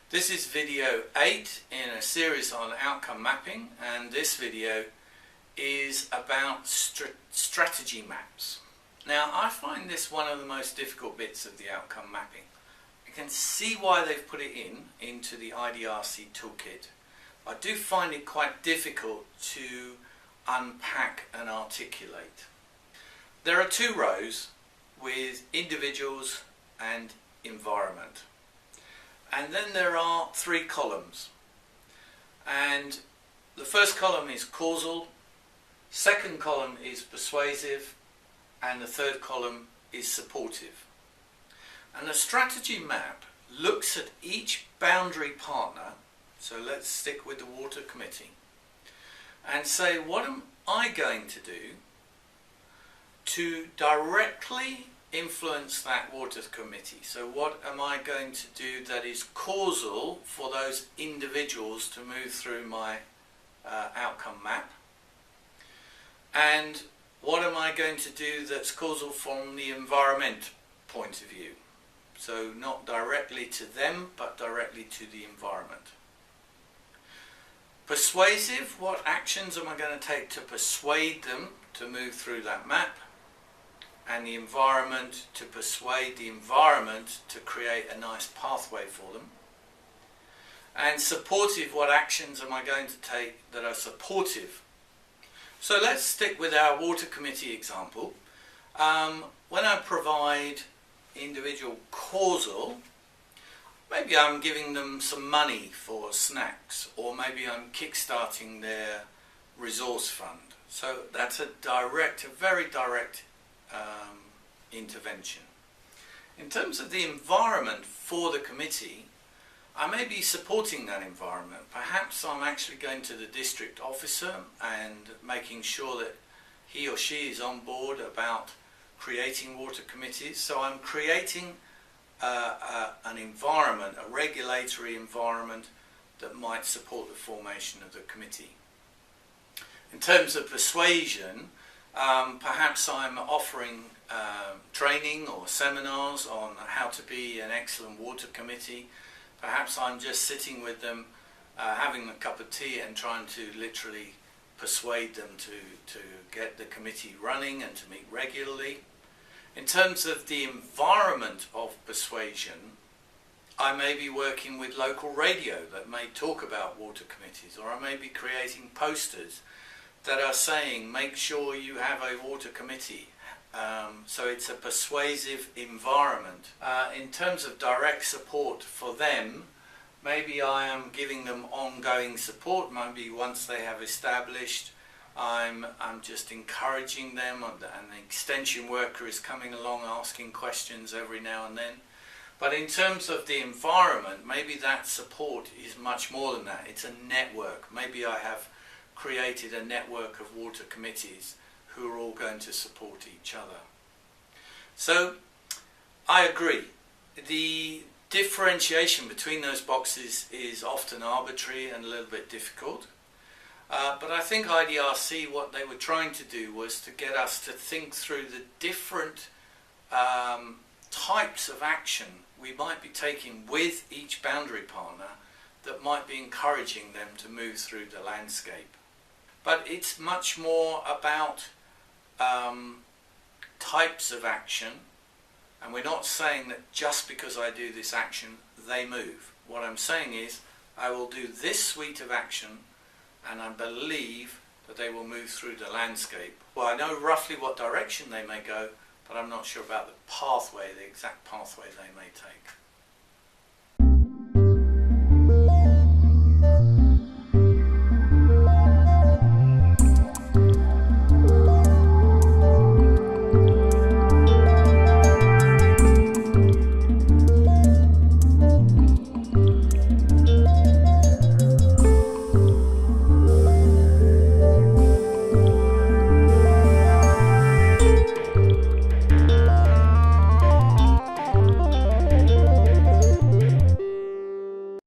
This is video 8 in a series on outcome mapping, and this video is about strategy maps. Now, I find this one of the most difficult bits of the outcome mapping. You can see why they've put it into the IDRC toolkit. I do find it quite difficult to unpack and articulate. There are two rows with individuals and environment. And then there are three columns. And the first column is causal, second column is persuasive, and the third column is supportive. And the strategy map looks at each boundary partner, so let's stick with the Water Committee, and say, what am I going to do to directly influence that Water Committee? So what am I going to do that is causal for those individuals to move through my outcome map? And what am I going to do that's causal from the environment point of view? So not directly to them, but directly to the environment. Persuasive, what actions am I going to take to persuade them to move through that map? And the environment, to persuade the environment to create a nice pathway for them. And supportive, what actions am I going to take that are supportive? So let's stick with our Water Committee example. When I provide individual causal, maybe I'm giving them some money for snacks, or maybe I'm kickstarting their resource fund. So that's a very direct intervention. In terms of the environment for the committee, I may be supporting that environment. Perhaps I'm actually going to the district officer and making sure that he or she is on board about creating water committees. So I'm creating an environment, a regulatory environment that might support the formation of the committee. In terms of persuasion, perhaps I'm offering training or seminars on how to be an excellent water committee. Perhaps I'm just sitting with them, having a cup of tea and trying to literally persuade them to get the committee running and to meet regularly. In terms of the environment of persuasion, I may be working with local radio that may talk about water committees, or I may be creating posters that are saying, make sure you have a water committee. So it's a persuasive environment. In terms of direct support for them, maybe I am giving them ongoing support. Maybe once they have established, I'm just encouraging them, and the extension worker is coming along asking questions every now and then. But in terms of the environment, maybe that support is much more than that. It's a network. Maybe I have created a network of water committees who are all going to support each other. So I agree. The differentiation between those boxes is often arbitrary and a little bit difficult. But I think IDRC, what they were trying to do was to get us to think through the different types of action we might be taking with each boundary partner that might be encouraging them to move through the landscape. But it's much more about types of action, and we're not saying that just because I do this action they move. What I'm saying is I will do this suite of action and I believe that they will move through the landscape. Well, I know roughly what direction they may go, but I'm not sure about the pathway, the exact pathway they may take.